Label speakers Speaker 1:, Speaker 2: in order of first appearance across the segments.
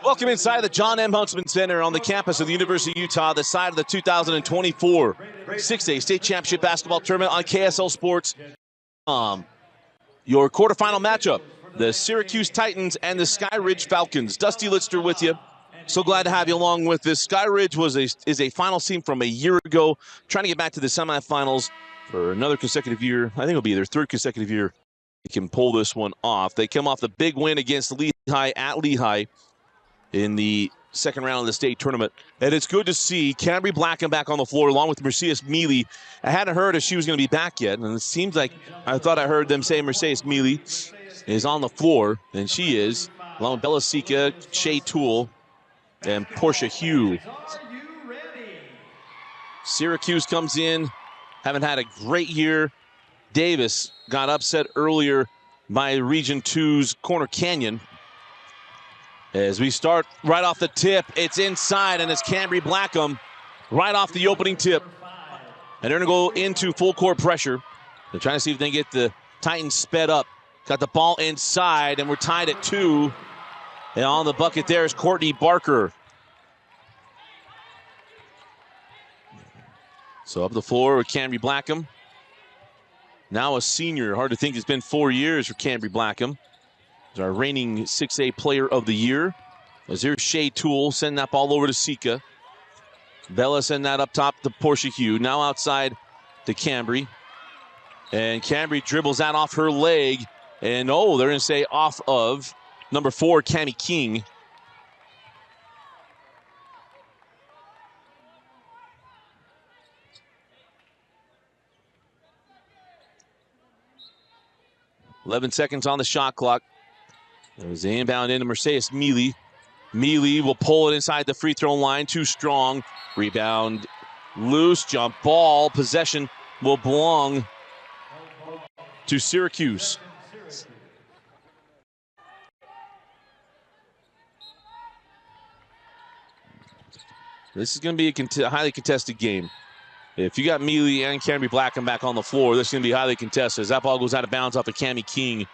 Speaker 1: Welcome inside the John M. Huntsman Center on the campus of the University of Utah, the side of the 2024 6A State Championship Basketball Tournament on KSL Sports. Your quarterfinal matchup, the Syracuse Titans and the Skyridge Falcons. Dusty Litster with you. So glad to have you along with this. Skyridge is a finals team from a year ago, trying to get back to the semifinals for another consecutive year. I think it'll be their third consecutive year they can pull this one off. They come off the big win against Lehigh at Lehigh in the second round of the state tournament. And it's good to see Cambry Blackham back on the floor along with Mercedes Mealy. I hadn't heard if she was going to be back yet, and it seems like I thought I heard them say Mercedes Mealy is on the floor, and she is, along with Bella Sika, Shea Toole, and Portia Hugh. Syracuse comes in, haven't had a great year. Davis got upset earlier by Region 2's Corner Canyon. As we start right off the tip, it's inside, and it's Cambry Blackham right off the opening tip. And they're going to go into full court pressure. They're trying to see if they can get the Titans sped up. Got the ball inside, and we're tied at 2. And on the bucket there is Courtney Barker. So up the floor with Cambry Blackham. Now a senior. Hard to think it's been 4 years for Cambry Blackham. He's our reigning 6A player of the year. As there's Shea Toole, send that ball over to Sika. Bella send that up top to Portia Hugh. Now outside to Cambry. And Cambry dribbles that off her leg. And they're going to say off of number 4, Cammie King. .11 seconds on the shot clock. There's the inbound into Mercedes Mealy. Mealy will pull it inside the free throw line. Too strong. Rebound loose. Jump ball. Possession will belong to Syracuse. This is going to be a highly contested game. If you got Mealy and Cambry Blackham back on the floor, this is going to be highly contested. As that ball goes out of bounds off of Cammie King.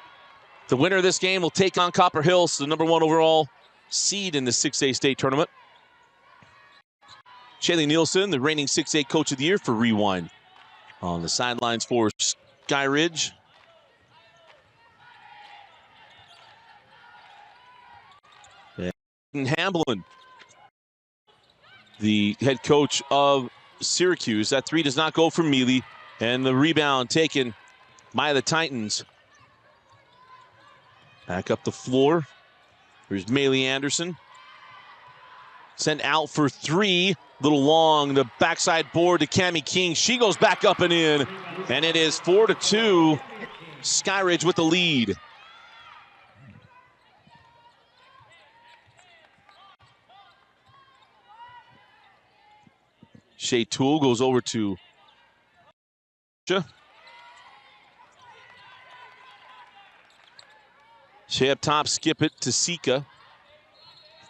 Speaker 1: The winner of this game will take on Copper Hills, the number 1 overall seed in the 6A state tournament. Shaylee Nielsen, the reigning 6A coach of the year for Rewind. On the sidelines for Skyridge. And Hamblin, the head coach of Syracuse. That 3 does not go for Mealy. And the rebound taken by the Titans. Back up the floor. Here's Maylee Anderson. Sent out for 3. Little long. The backside board to Cammie King. She goes back up and in. And it is 4-2. Skyridge with the lead. Shea Toole goes over to Shea up top, skip it to Sika.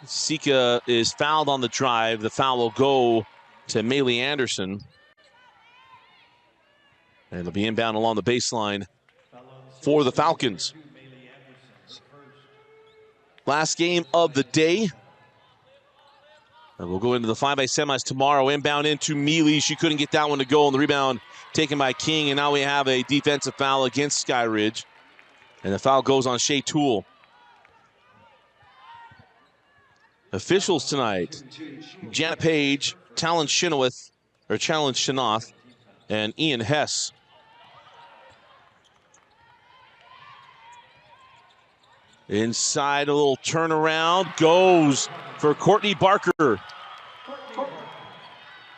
Speaker 1: Sika is fouled on the drive. The foul will go to Maylee Anderson. And it'll be inbound along the baseline for the Falcons. Last game of the day. And we'll go into the 5A semis tomorrow. Inbound into Mealy. She couldn't get that one to go. And the rebound taken by King. And now we have a defensive foul against Skyridge. And the foul goes on Shea Toole. Officials tonight: Janet Page, Talon Shinoth, and Ian Hess. Inside, a little turnaround. Goes for Courtney Barker.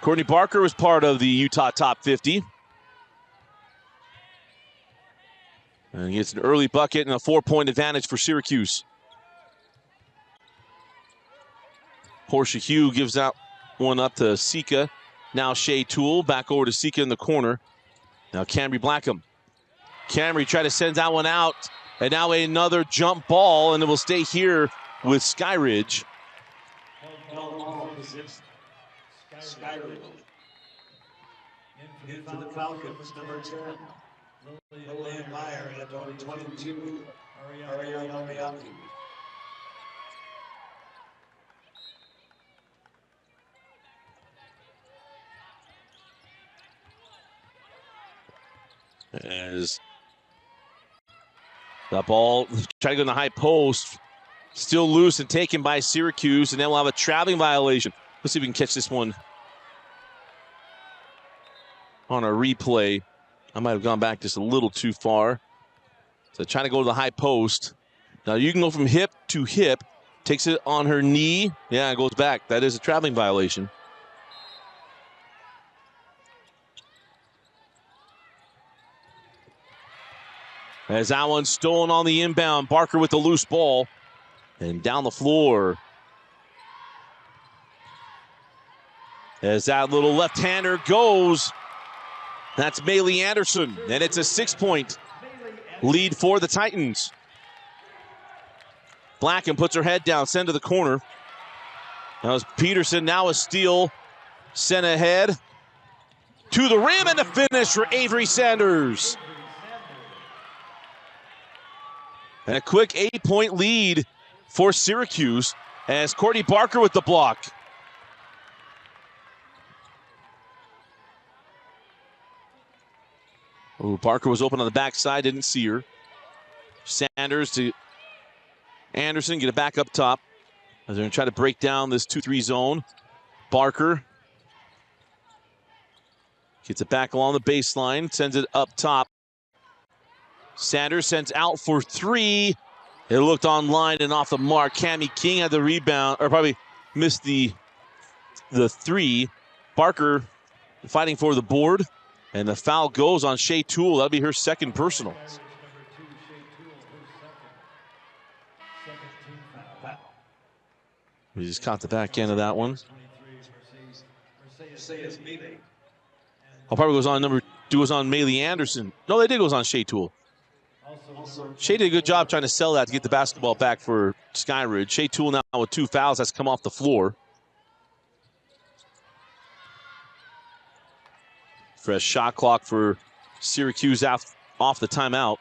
Speaker 1: Courtney Barker was part of the Utah Top 50. And he gets an early bucket and a 4-point advantage for Syracuse. Portia Hugh gives that one up to Sika. Now Shea Toole back over to Sika in the corner. Now Cambry Blackham. Cambry tried to send that one out. And now another jump ball, and it will stay here with Skyridge.
Speaker 2: Skyridge. In for the Falcons, number 10. Lillian Meyer at 22. Ariana Miyaki.
Speaker 1: As the ball trying to go in the high post. Still loose and taken by Syracuse, and then we'll have a traveling violation. Let's see if we can catch this one on a replay. I might have gone back just a little too far. So trying to go to the high post. Now you can go from hip to hip. Takes it on her knee. Yeah, it goes back. That is a traveling violation. As that one's stolen on the inbound. Barker with the loose ball. And down the floor. As that little left-hander goes. That's Maylee Anderson. And it's a 6-point lead for the Titans. Blackham puts her head down, send to the corner. That was Peterson, now a steal. Sent ahead to the rim, and the finish for Avery Sanders. And a quick 8-point lead for Syracuse as Courtney Barker with the block. Oh, Barker was open on the backside, didn't see her. Sanders to Anderson, get it back up top. As they're going to try to break down this 2-3 zone. Barker gets it back along the baseline, sends it up top. Sanders sends out for 3. It looked online and off the mark. Cammie King had the rebound, or probably missed the 3. Barker fighting for the board. And the foul goes on Shea Toole. That'll be her second personal. We just caught the back end of that one. Oh, probably goes on Maylee Anderson. No, they did goes on Shea Toole. Shea did a good job trying to sell that to get the basketball back for Skyridge. Shea Toole now with 2 fouls. That's come off the floor. Fresh shot clock for Syracuse off the timeout.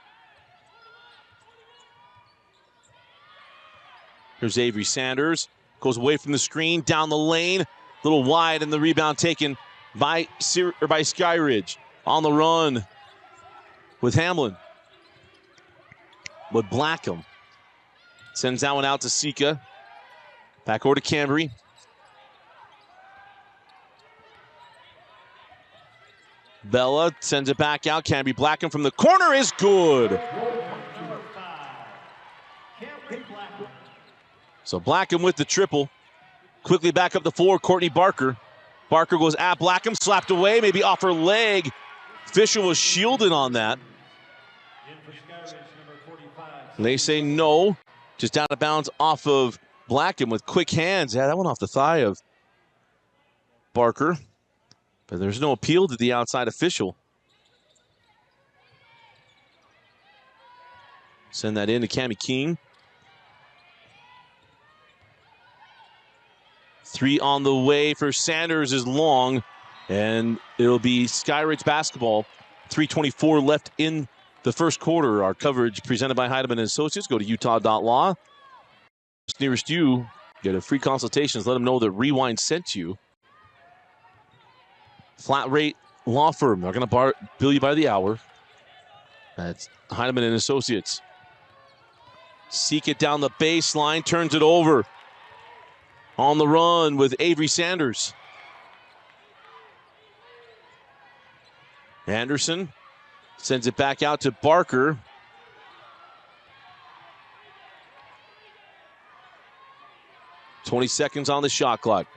Speaker 1: Here's Avery Sanders. Goes away from the screen, down the lane. A little wide, and the rebound taken by Skyridge. On the run with Hamlin. But Blackham sends that one out to Sika. Back over to Cambry. Bella sends it back out. Cambry Blackham from the corner is good. So Blackham with the triple. Quickly back up the floor, Courtney Barker. Barker goes at Blackham, slapped away, maybe off her leg. Fisher was shielded on that. And they say no. Just out of bounds off of Blackham with quick hands. Yeah, that went off the thigh of Barker. But there's no appeal to the outside official. Send that in to Cammie King. 3 on the way for Sanders is long. And it'll be Skyridge basketball. 3:24 left in the first quarter. Our coverage presented by Heidemann & Associates. Go to utah.law. Nearest you, get a free consultation. Let them know that Rewind sent you. Flat rate law firm. They're going to bill you by the hour. That's Heidemann & Associates. Seek it down the baseline. Turns it over. On the run with Avery Sanders. Anderson sends it back out to Barker. .20 seconds on the shot clock.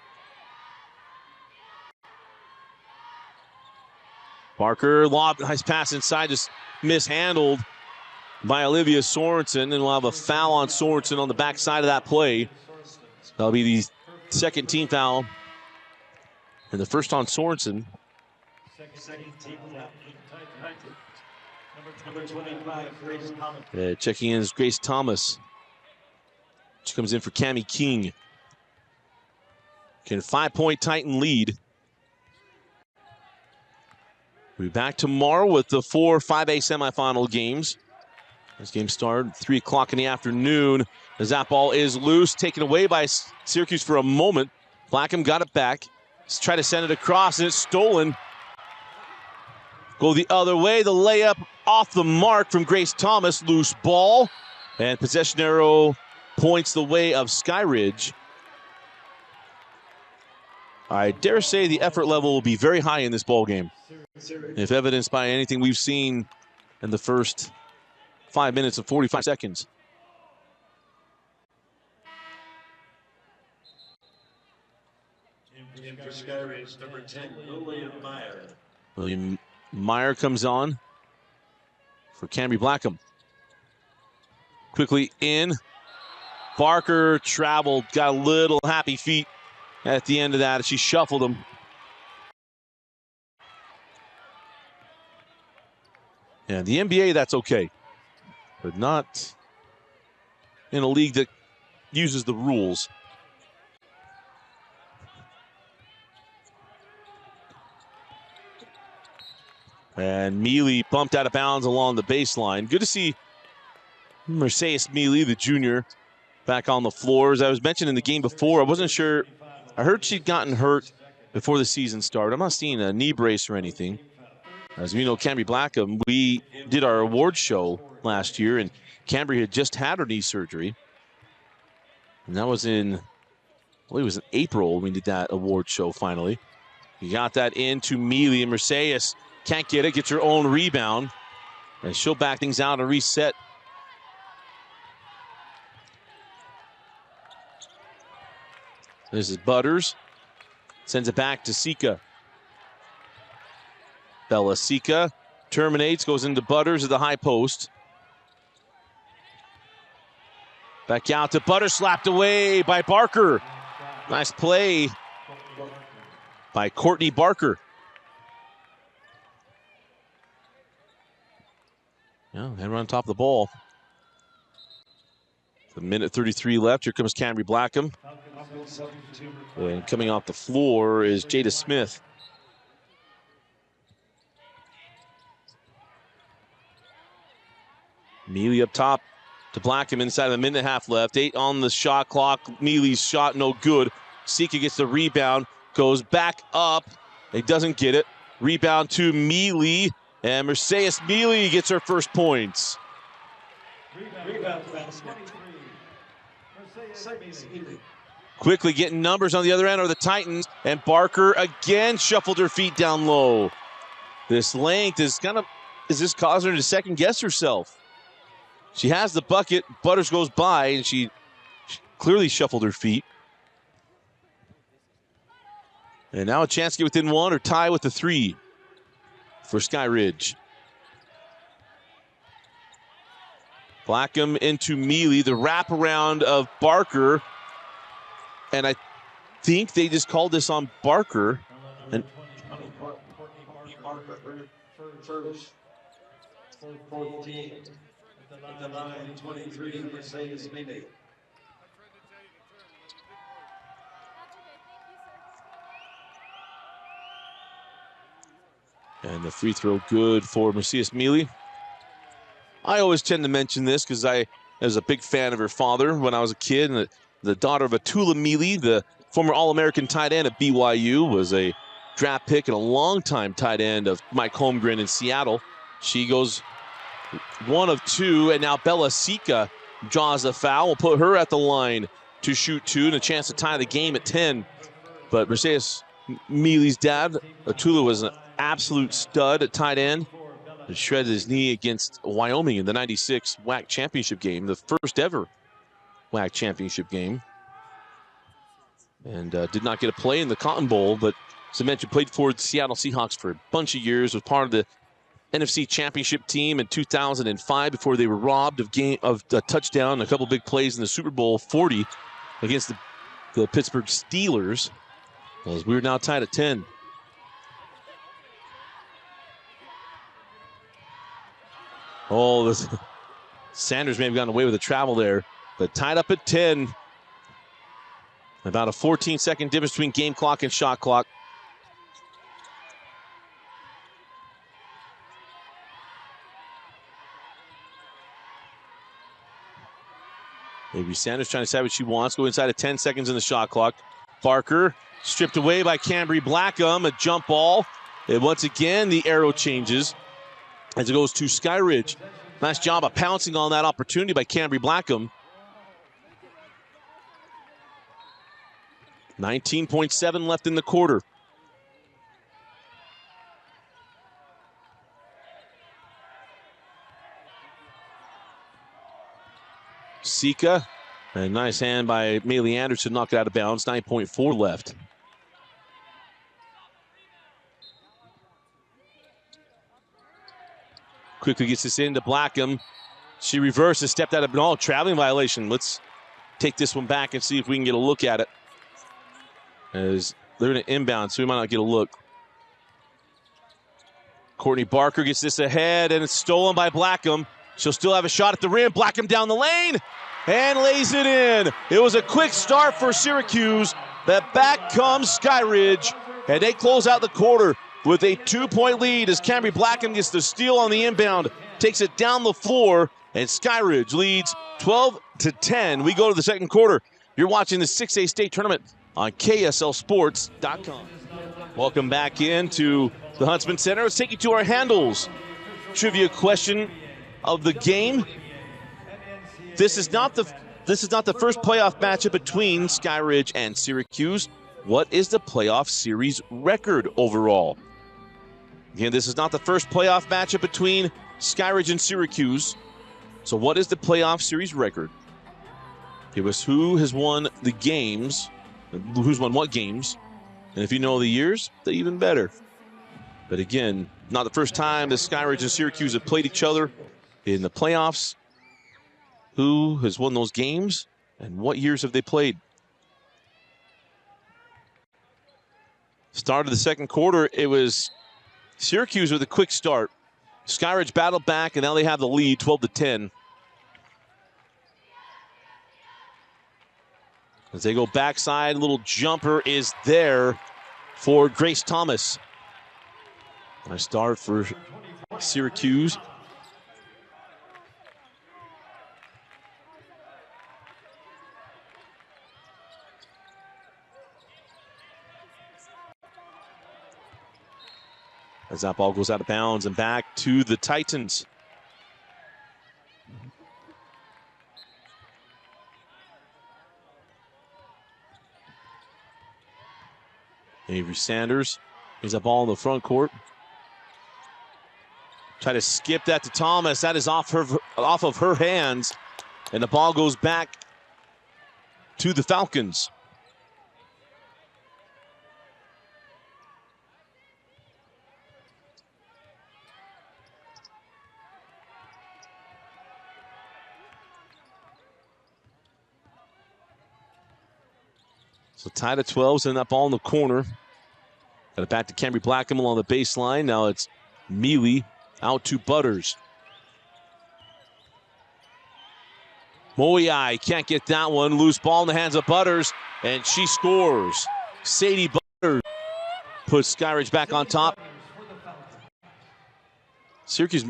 Speaker 1: Barker, lob, nice pass inside, just mishandled by Olivia Sorensen, and we'll have a foul on Sorensen on the backside of that play. That'll be the second team foul, and the first on Sorensen. Checking in is Grace Thomas. She comes in for Cammie King. Can 5-point Titan lead. We'll be back tomorrow with the 4 5A semifinal games. This game started 3 o'clock in the afternoon. As that ball is loose, taken away by Syracuse for a moment. Blackham got it back. Let's try to send it across, and it's stolen go the other way. The layup off the mark from Grace Thomas. Loose ball. And possession arrow points the way of Skyridge. I dare say the effort level will be very high in this ball game, if evidenced by anything we've seen in the first 5 minutes and 45 seconds.
Speaker 2: In for Skyridge, number 10, William Meyer.
Speaker 1: William Meyer comes on for Cambry Blackham. Quickly in. Barker traveled, got a little happy feet at the end of that as she shuffled him. And the NBA, that's okay, but not in a league that uses the rules. And Mealy bumped out of bounds along the baseline. Good to see Mercedes Mealy, the junior, back on the floor. As I was mentioning in the game before, I wasn't sure. I heard she'd gotten hurt before the season started. I'm not seeing a knee brace or anything. As we know, Cambry Blackham, we did our award show last year, and Cambry had just had her knee surgery. And that was in, I believe it was in April when we did that award show finally. You got that into Mealy, and Mercedes can't get it, gets her own rebound. And she'll back things out and reset. This is Butters. Sends it back to Sika. Bella Sika terminates, goes into Butters at the high post. Back out to Butters, slapped away by Barker. Nice play by Courtney Barker. Yeah, and on top of the ball. A minute 33 left. Here comes Cambry Blackham. And coming off the floor is Jada Smith. Mealy up top to Blackham inside of a minute and a half left. 8 on the shot clock. Mealy's shot no good. Sika gets the rebound, goes back up. He doesn't get it. Rebound to Mealy, and Mercedes Mealy gets her first points.
Speaker 2: Rebound to 23. Mercedes Mealy.
Speaker 1: Quickly getting numbers on the other end are the Titans, and Barker again shuffled her feet down low. This length is this causing her to second guess herself? She has the bucket, Butters goes by, and she clearly shuffled her feet. And now a chance to get within one or tie with the 3 for Skyridge. Blackham into Mealy, the wraparound of Barker. And I think they just called this on Barker. And
Speaker 2: First, 14. At the line, 23, Mercedes Mealy.
Speaker 1: And the free throw good for Mercedes Mealy. I always tend to mention this because I was a big fan of her father when I was a kid. And the daughter of Atula Mealy, the former All-American tight end at BYU, was a draft pick and a longtime tight end of Mike Holmgren in Seattle. She goes 1 of 2, and now Bella Sika draws a foul. We'll put her at the line to shoot 2 and a chance to tie the game at 10. But Mercedes Mealy's dad, Atula, was an absolute stud at tight end. He shredded his knee against Wyoming in the '96 WAC championship game, the first ever WAC championship game. And did not get a play in the Cotton Bowl, but as I mentioned, played for the Seattle Seahawks for a bunch of years, was part of the NFC championship team in 2005 before they were robbed of a touchdown and a couple big plays in the Super Bowl 40 against the Pittsburgh Steelers. As we're now tied at 10. Oh, this, Sanders may have gotten away with a travel there, but tied up at 10. About a 14-second difference between game clock and shot clock. Maybe Sanders trying to decide what she wants. Go inside of 10 seconds in the shot clock. Barker stripped away by Cambry Blackham. A jump ball. And once again, the arrow changes as it goes to Skyridge. Nice job of pouncing on that opportunity by Cambry Blackham. 19.7 left in the quarter. Sika, a nice hand by Maylee Anderson, knocked it out of bounds. 9.4 left. Quickly gets this into Blackham. She reverses, stepped out of traveling violation. Let's take this one back and see if we can get a look at it. As they're going to inbound, so we might not get a look. Courtney Barker gets this ahead, and it's stolen by Blackham. She'll still have a shot at the rim. Blackham down the lane and lays it in. It was a quick start for Syracuse. But back comes Skyridge, and they close out the quarter with a 2-point lead as Cambry Blackham gets the steal on the inbound, takes it down the floor, and Skyridge leads 12-10. We go to the second quarter. You're watching the 6A state tournament on KSLSports.com. Welcome back into the Huntsman Center. Let's take you to our handles. Trivia question of the game. This is not the first playoff matchup between Skyridge and Syracuse. What is the playoff series record overall? Again, this is not the first playoff matchup between Skyridge and Syracuse. So what is the playoff series record? Give us who has won the games, who's won what games, and if you know the years, then even better. But again, not the first time that Skyridge and Syracuse have played each other in the playoffs. Who has won those games, and what years have they played? Start of the second quarter, it was Syracuse with a quick start. Skyridge battled back, and now they have the lead, 12-10. As they go backside, little jumper is there for Grace Thomas. Nice start for Syracuse. As that ball goes out of bounds and back to the Titans. Avery Sanders is a ball in the front court. Try to skip that to Thomas. That is off of her hands. And the ball goes back to the Falcons. So tied at 12, and that ball in the corner. Got it back to Cambry Blackham along the baseline. Now it's Mealy out to Butters. Moyai can't get that one. Loose ball in the hands of Butters, and she scores. Sadie Butters puts Skyridge back on top. Syracuse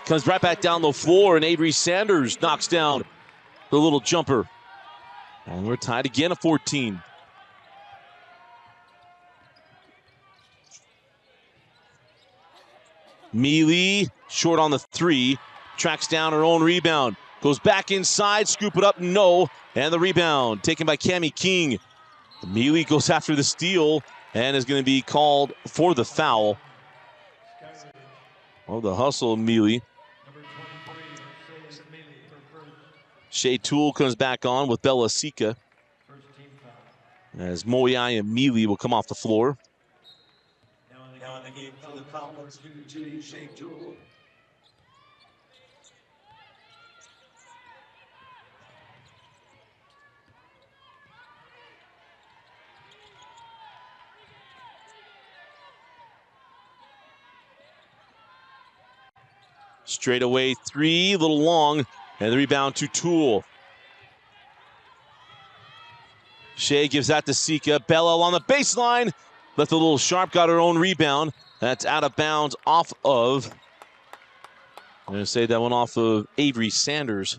Speaker 1: comes right back down the floor, and Avery Sanders knocks down the little jumper. And we're tied again at 14. Mealy, short on the three, tracks down her own rebound, goes back inside, scoop it up, no, and the rebound taken by Cammie King. Mealy goes after the steal and is going to be called for the foul. Oh, the hustle of Mealy. Shea Toole comes back on with Bella Sika as Moyai and Mealy will come off the floor.
Speaker 2: Now in the game for the Falcons, Judy Shea Toole.
Speaker 1: Straight away three, a little long, and the rebound to Toole. Shea gives that to Sika. Bella along the baseline. Left a little sharp, got her own rebound. That's out of bounds off of, I'm going to say that one off of Avery Sanders.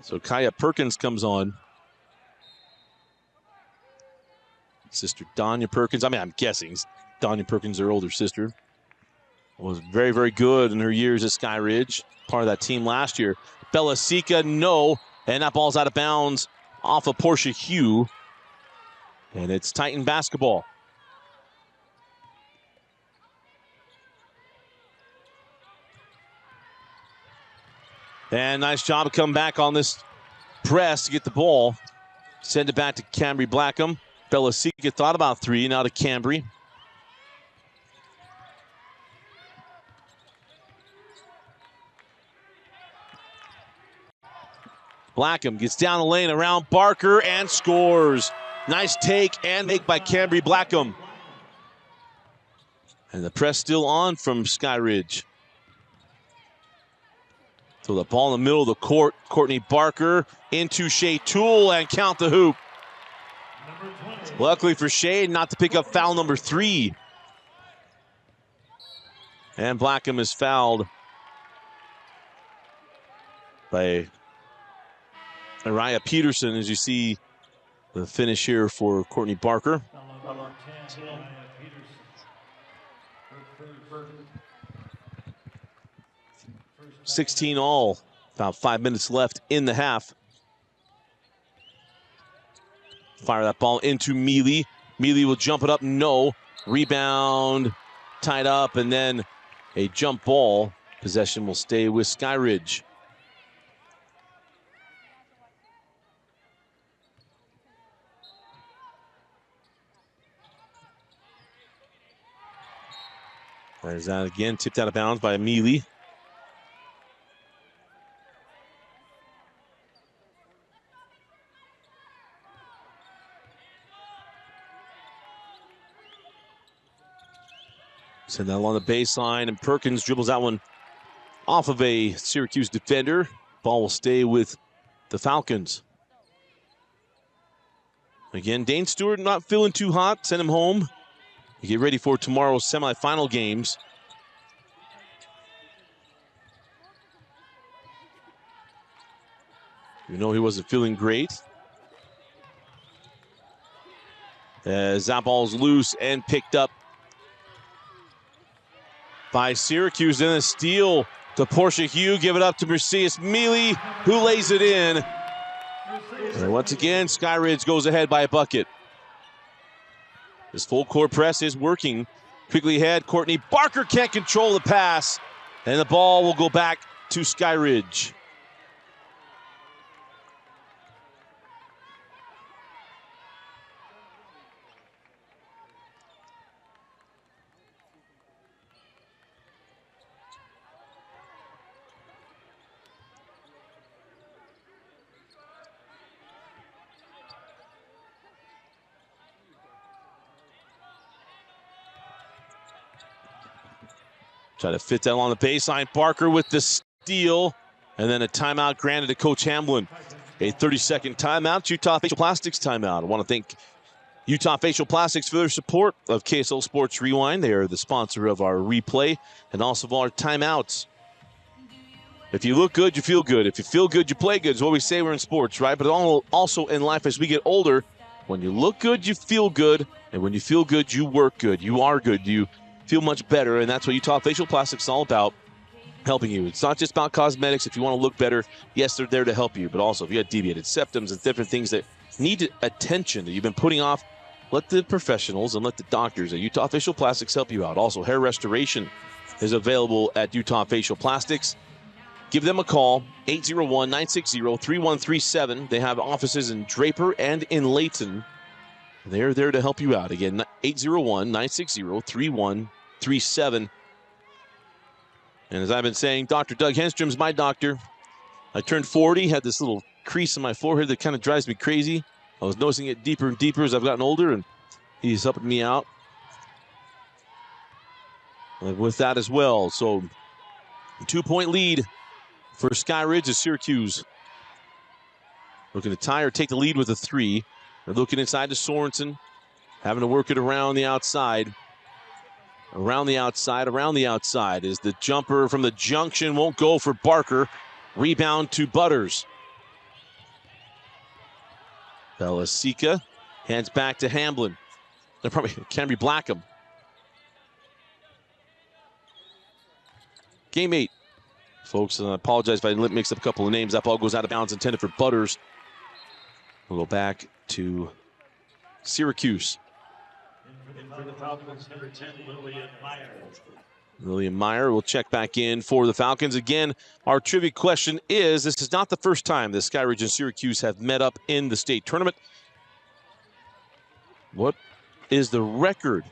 Speaker 1: So Kaya Perkins comes on. Sister Donya Perkins. I mean, I'm guessing Donya Perkins, her older sister, was very, very good in her years at Skyridge. Part of that team last year. Bella Sika, no. And that ball's out of bounds off of Portia Hugh. And it's Titan basketball. And nice job of coming back on this press to get the ball. Send it back to Cambry Blackham. Bella Sika thought about three, now to Cambry. Blackham gets down the lane around Barker and scores. Nice take and make by Cambry Blackham. And the press still on from Skyridge. So the ball in the middle of the court. Courtney Barker into Shea Toole and count the hoop. Luckily for Shea not to pick up foul number 3. And Blackham is fouled by Araya Peterson, as you see the finish here for Courtney Barker. 16 all, about 5 minutes left in the half. Fire that ball into Mealy. Mealy will jump it up, no. Rebound, tied up, and then a jump ball. Possession will stay with Skyridge. There's that again, tipped out of bounds by Mealy. Send that along the baseline, and Perkins dribbles that one off of a Syracuse defender. Ball will stay with the Falcons. Again, Dane Stewart not feeling too hot. Send him home. You get ready for tomorrow's semifinal games. You know he wasn't feeling great. As that ball's loose and picked up by Syracuse. Then a steal to Portia Hugh. Give it up to Mercedes Mealy, who lays it in. And once again, Skyridge goes ahead by a bucket. This full court press is working. Quickly ahead, Courtney Barker can't control the pass. And the ball will go back to Skyridge. Try to fit that along the baseline. Barker with the steal. And then a timeout granted to Coach Hamblin. A 30-second timeout. Utah Facial Plastics timeout. I want to thank Utah Facial Plastics for their support of KSL Sports Rewind. They are the sponsor of our replay and also of our timeouts. If you look good, you feel good. If you feel good, you play good. Is what we say we're in sports, right? But also in life as we get older, when you look good, you feel good. And when you feel good, you work good. You are good. You feel much better, and that's what Utah Facial Plastics is all about, helping you. It's not just about cosmetics. If you want to look better, yes, they're there to help you, but also if you have deviated septums and different things that need attention that you've been putting off, let the professionals and let the doctors at Utah Facial Plastics help you out. Also, hair restoration is available at Utah Facial Plastics. Give them a call, 801-960-3137. They have offices in Draper and in Layton. They're there to help you out. Again, 801-960-3137. And as I've been saying, Dr. Doug Henstrom's my doctor. I turned 40, had this little crease in my forehead that kind of drives me crazy. I was noticing it deeper and deeper as I've gotten older, and he's helping me out with that as well. So, 2-point lead for Skyridge as Syracuse looking to tie or take the lead with a 3. They're looking inside to Sorensen, having to work it around the outside. Around the outside is the jumper from the junction. Won't go for Barker. Rebound to Butters. Belasica hands back to Hamblin. They're probably Cambry Blackham. Game 8. Folks, I apologize if I mixed up a couple of names. That ball goes out of bounds, intended for Butters. We'll go back to Syracuse.
Speaker 2: For the Falcons, number 10, Lillian Meyer.
Speaker 1: Lillian Meyer will check back in for the Falcons. Again, our trivia question is, this is not the first time the Skyridge and Syracuse have met up in the state tournament. What is the record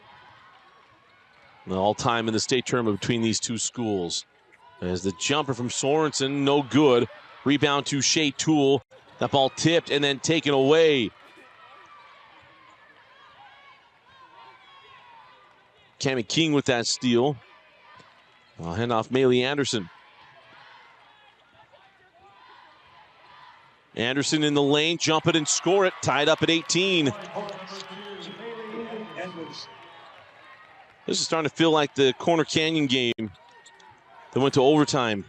Speaker 1: all-time in the state tournament between these two schools? As the jumper from Sorensen, no good. Rebound to Shea Toole. That ball tipped and then taken away. Cammie King with that steal. I'll hand off Maylee Anderson. Anderson in the lane, jump it and score it. Tied up at 18. This is starting to feel like the Corner Canyon game that went to overtime.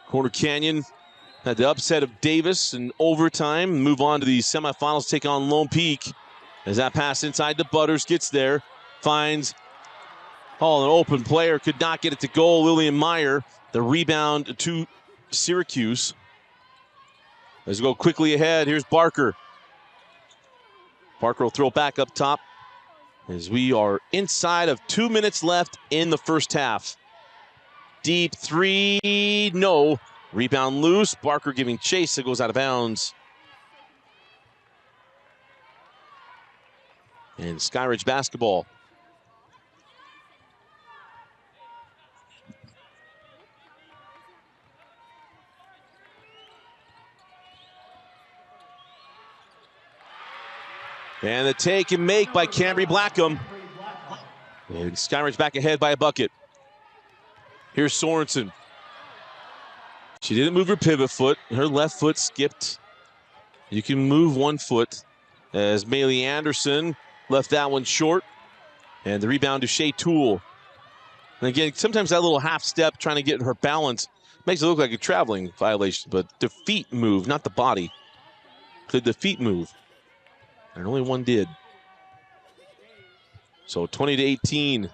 Speaker 1: Corner Canyon had the upset of Davis in overtime. Move on to the semifinals, take on Lone Peak. As that pass inside to Butters, gets there, finds an open player, could not get it to goal. Lillian Meyer, the rebound to Syracuse. As we go quickly ahead, here's Barker. Barker will throw back up top as we are inside of 2 minutes left in the first half. Deep three, no. Rebound loose, Barker giving chase, it goes out of bounds. And Skyridge basketball. And the take and make by Cambry Blackham. And Skyridge back ahead by a bucket. Here's Sorensen. She didn't move her pivot foot. Her left foot skipped. You can move 1 foot as Maylee Anderson left that one short. And the rebound to Shea Toole. And again, sometimes that little half step trying to get her balance makes it look like a traveling violation, but the feet move, not the body. Could the feet move? And only one did. So 20-18.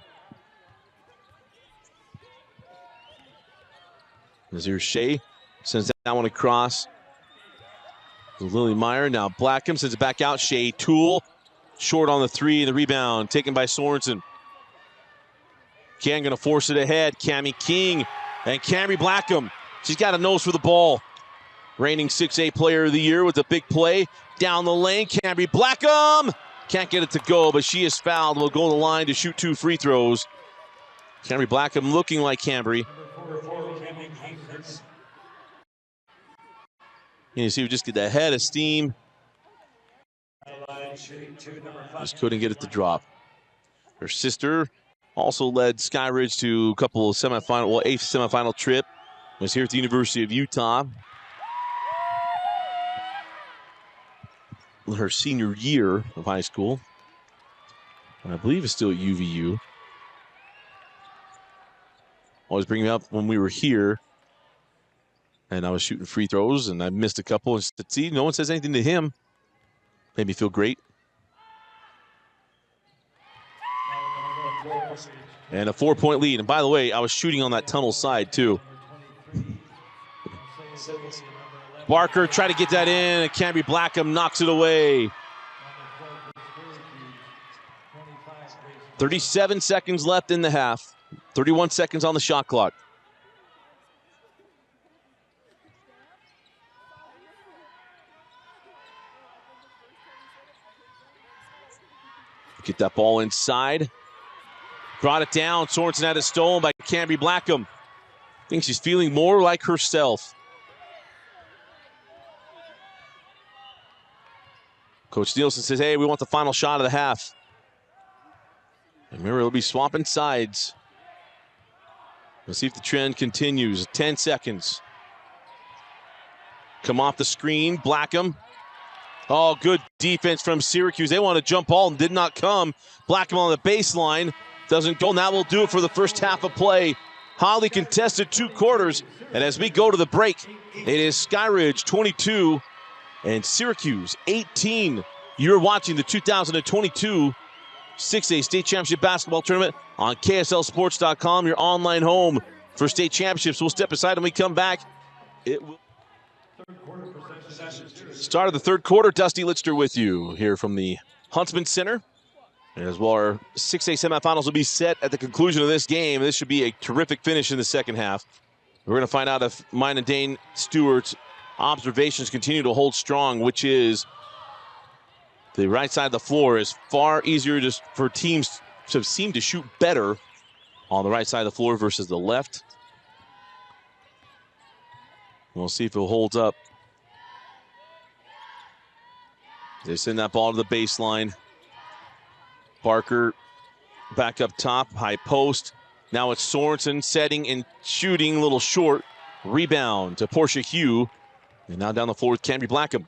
Speaker 1: As here's Shea, sends that one across. Lily Meyer, now Blackham sends it back out. Shea Toole, short on the three, and the rebound taken by Sorensen. Can gonna force it ahead. Cammie King and Cambry Blackham. She's got a nose for the ball. Reigning 6A player of the year with a big play. Down the lane, Cambry Blackham. Can't get it to go, but she is fouled. Will go to the line to shoot 2 free throws. Cambry Blackham looking like Cambry. You see, we just get the head of steam. Just couldn't get it to drop. Her sister also led Skyridge to a couple of semifinal, well, 8th semifinal trip. Was here at the University of Utah. Her senior year of high school. And I believe it's still at UVU. Always bring me up when we were here. And I was shooting free throws, and I missed a couple. And said, see, no one says anything to him. Made me feel great. And a 4-point lead. And by the way, I was shooting on that tunnel side, too. Barker tried to get that in, and Cambry Blackham knocks it away. 37 seconds left in the half. 31 seconds on the shot clock. Get that ball inside. Brought it down. Sorensen had it stolen by Cambry Blackham. I think she's feeling more like herself. Coach Nielsen says, hey, we want the final shot of the half. And remember, they'll be swapping sides. Let's see if the trend continues. 10 seconds. Come off the screen. Blackham. Oh, good defense from Syracuse. They want to jump ball and did not come. Blackham on the baseline. Doesn't go. And that will do it for the first half of play. Hotly contested 2 quarters. And as we go to the break, it is Skyridge 22 and Syracuse 18. You're watching the 2022 6A State Championship Basketball Tournament on KSLSports.com, your online home for state championships. We'll step aside when we come back. It will start of the third quarter. Dusty Litster with you here from the Huntsman Center. As well, our 6A semifinals will be set at the conclusion of this game. This should be a terrific finish in the second half. We're going to find out if mine and Dane Stewart's observations continue to hold strong, which is the right side of the floor is far easier just for teams to seem to shoot better on the right side of the floor versus the left. We'll see if it holds up. They send that ball to the baseline. Barker back up top, high post. Now it's Sorensen setting and shooting, a little short. Rebound to Portia Hugh. And now down the floor with Camry Blackham.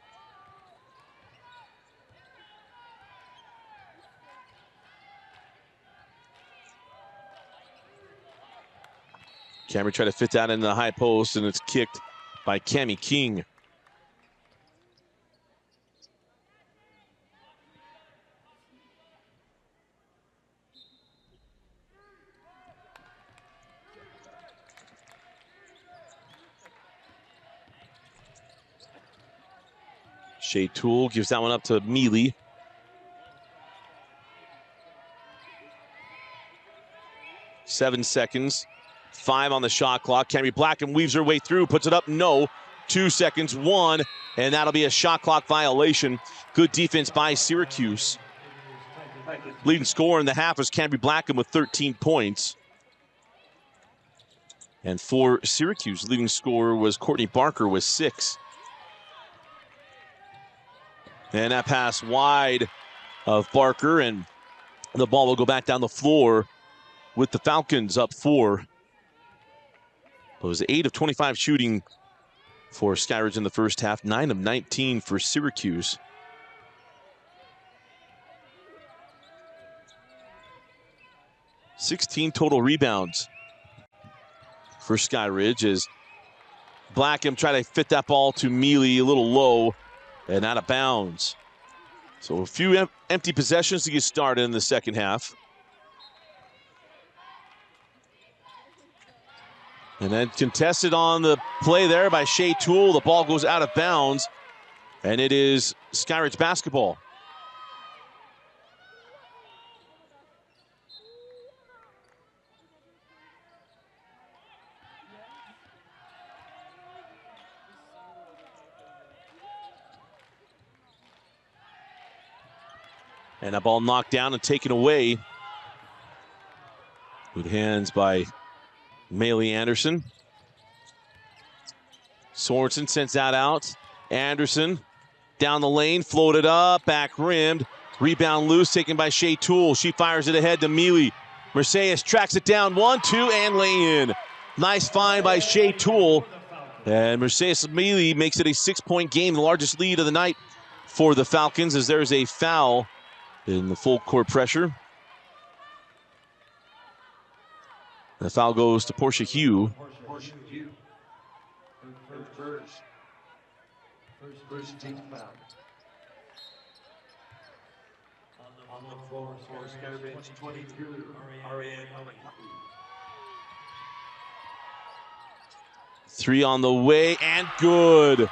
Speaker 1: Camry tried to fit that into the high post, and it's kicked by Cammie King. Shea Toole gives that one up to Mealy. Seven seconds. 5 on the shot clock. Camry Blackham weaves her way through, puts it up, no. 2 seconds, 1, and that'll be a shot clock violation. Good defense by Syracuse. Leading scorer in the half was Camry Blackham with 13 points. And for Syracuse, leading scorer was Courtney Barker with 6. And that pass wide of Barker, and the ball will go back down the floor with the Falcons up 4. It was 8 of 25 shooting for Skyridge in the first half, 9 of 19 for Syracuse. $16 total rebounds for Skyridge as Blackham tried to fit that ball to Mealy, a little low and out of bounds. So a few empty possessions to get started in the second half. And then contested on the play there by Shea Toole. The ball goes out of bounds, and it is Skyridge basketball. And that ball knocked down and taken away. Good hands by Maylee Anderson. Sorensen sends that out. Anderson down the lane, floated up, back rimmed. Rebound loose, taken by Shea Toole. She fires it ahead to Mealy. Mercedes tracks it down, 1-2, and lay in. Nice find by Shea Toole. And Mercedes Mealy makes it a 6-point game, the largest lead of the night for the Falcons, as there's a foul in the full court pressure. The foul goes to Portia Hugh.
Speaker 2: First team foul. On the floor for Skyridge 22, Ariane.
Speaker 1: 3 on the way, and good.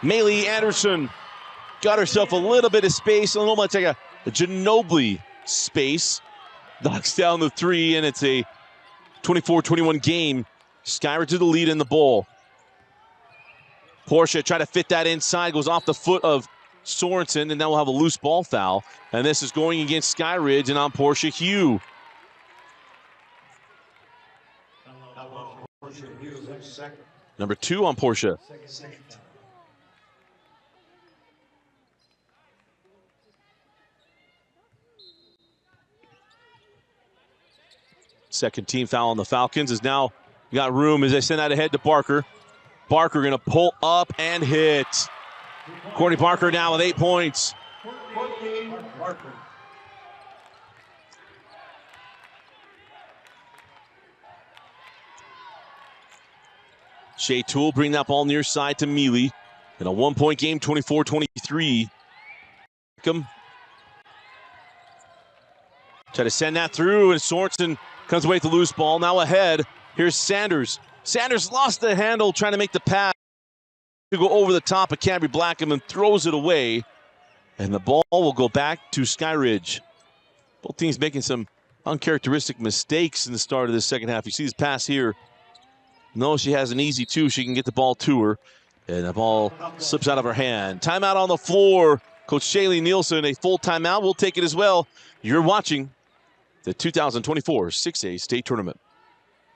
Speaker 1: Maylee Anderson got herself a little bit of space, a little much like a Ginobili space. Knocks down the 3, and it's a 24-21 game. Skyridge to the lead in the bowl. Portia tried to fit that inside, goes off the foot of Sorensen, and now we'll have a loose ball foul. And this is going against Skyridge and on Portia Hugh. Number 2 on Portia. Second team foul on the Falcons is now got room as they send that ahead to Barker. Barker going to pull up and hit. Courtney Barker now with 8 points. Shea Toole bring that ball near side to Mealy. In a 1-point game, 24-23. Try to send that through, and Sorensen comes away with the loose ball. Now ahead, here's Sanders. Sanders lost the handle trying to make the pass to go over the top of Camry Blackham and throws it away. And the ball will go back to Skyridge. Both teams making some uncharacteristic mistakes in the start of the second half. You see this pass here. No, she has an easy two. She can get the ball to her. And the ball slips out of her hand. Timeout on the floor. Coach Shaylee Nielsen, a full timeout. We'll take it as well. You're watching the 2024 6A State Tournament.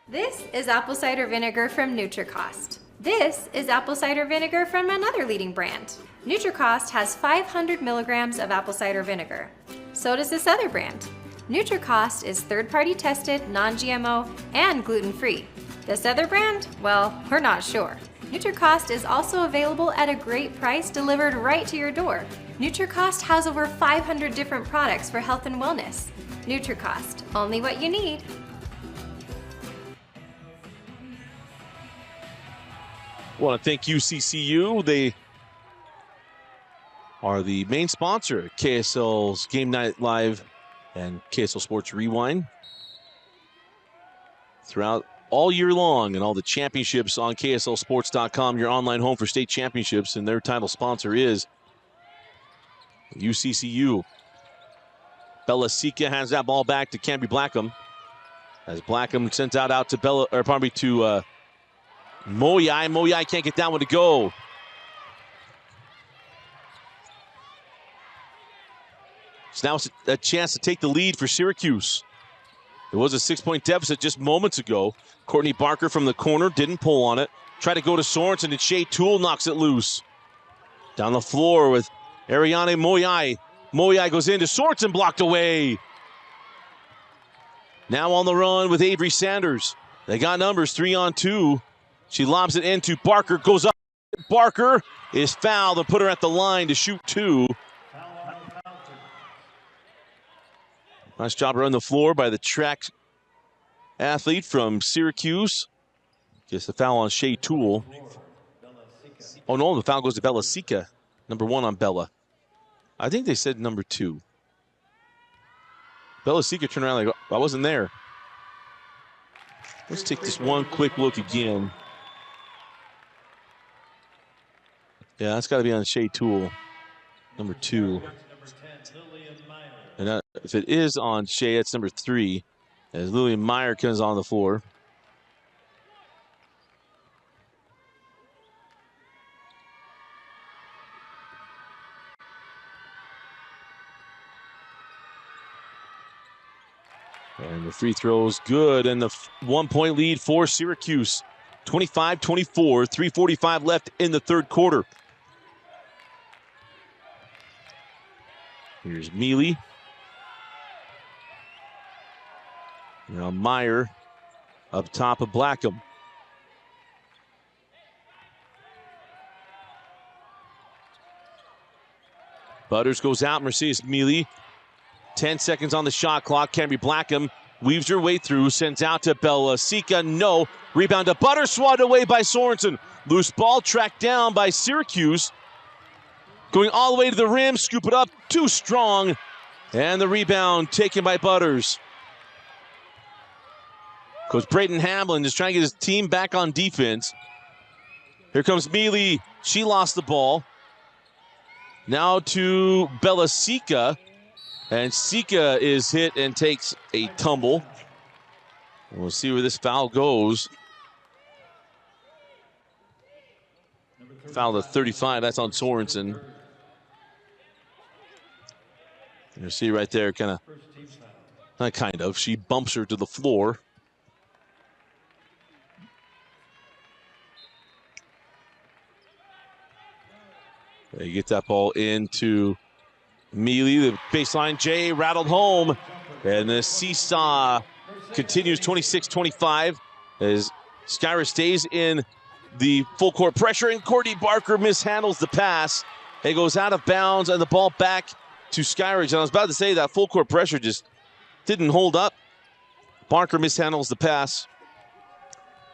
Speaker 3: This is apple cider vinegar from NutriCost. This is apple cider vinegar from another leading brand. NutriCost has 500 milligrams of apple cider vinegar. So does this other brand. NutriCost is third-party tested, non-GMO, and gluten-free. This other brand? Well, we're not sure. NutriCost is also available at a great price delivered right to your door. NutriCost has over 500 different products for health and wellness. NutriCost, only what you need.
Speaker 1: I want to thank UCCU. They are the main sponsor of KSL's Game Night Live and KSL Sports Rewind throughout all year long, and all the championships on KSLSports.com, your online home for state championships, and their title sponsor is UCCU. Bella Sika hands that ball back to Camry Blackham as Blackham sends out to Moyai. Moyai can't get that one to go. So now it's a chance to take the lead for Syracuse. It was a 6-point deficit just moments ago. Courtney Barker from the corner didn't pull on it. Tried to go to Sorensen, and Shea Toole knocks it loose. Down the floor with Ariane Moyai. Moyai goes into Sorensen, blocked away. Now on the run with Avery Sanders. They got numbers 3-on-2. She lobs it into Barker, goes up. Barker is fouled and put her at the line to shoot two. Nice job around the floor by the track athlete from Syracuse. Gets the foul on Shea Toole. Oh no, the foul goes to Bella Sika. Number 1 on Bella. I think they said number 2. Bella Sika turned around like, I wasn't there. Let's take this one quick look again. Yeah, that's got to be on Shea Toole. Number 2. And if it is on Shea, that's number 3. As Lillian Meyer comes on the floor. And the free throw's good. And the 1-point lead for Syracuse. 25-24, 3:45 left in the third quarter. Here's Mealy. Now Meyer up top of Blackham. Butters goes out. Mercedes Mealy. 10 seconds on the shot clock. Camry Blackham weaves her way through. Sends out to Bella Sika. No. Rebound to Butters. Swatted away by Sorensen. Loose ball tracked down by Syracuse. Going all the way to the rim. Scoop it up. Too strong. And the rebound taken by Butters. Coach Brayden Hamlin is trying to get his team back on defense. Here comes Mealy. She lost the ball. Now to Bella Sika. And Sika is hit and takes a tumble. We'll see where this foul goes. Foul to 35. That's on Sorensen. You see right there, not kind of. She bumps her to the floor. They get that ball into Mealy. The baseline J rattled home. And the seesaw continues 26-25 as Skyridge stays in the full court pressure, and Courtney Barker mishandles the pass. It goes out of bounds and the ball back to Skyridge. And I was about to say that full court pressure just didn't hold up. Barker mishandles the pass.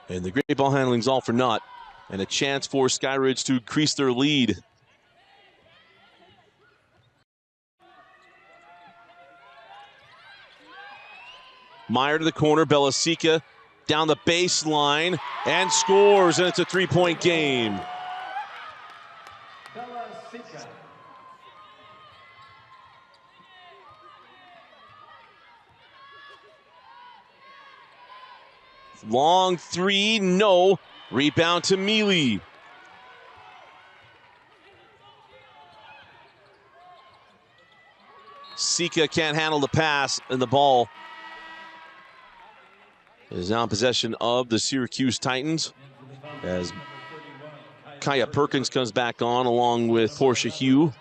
Speaker 1: And the great ball handling's all for naught. And a chance for Skyridge to increase their lead. Meyer to the corner, Belasica down the baseline and scores, and it's a three-point game. Long three, no. Rebound to Mealy. Sika can't handle the pass, and the ball is now in possession of the Syracuse Titans as Kaya Perkins comes back on along with Portia Hugh.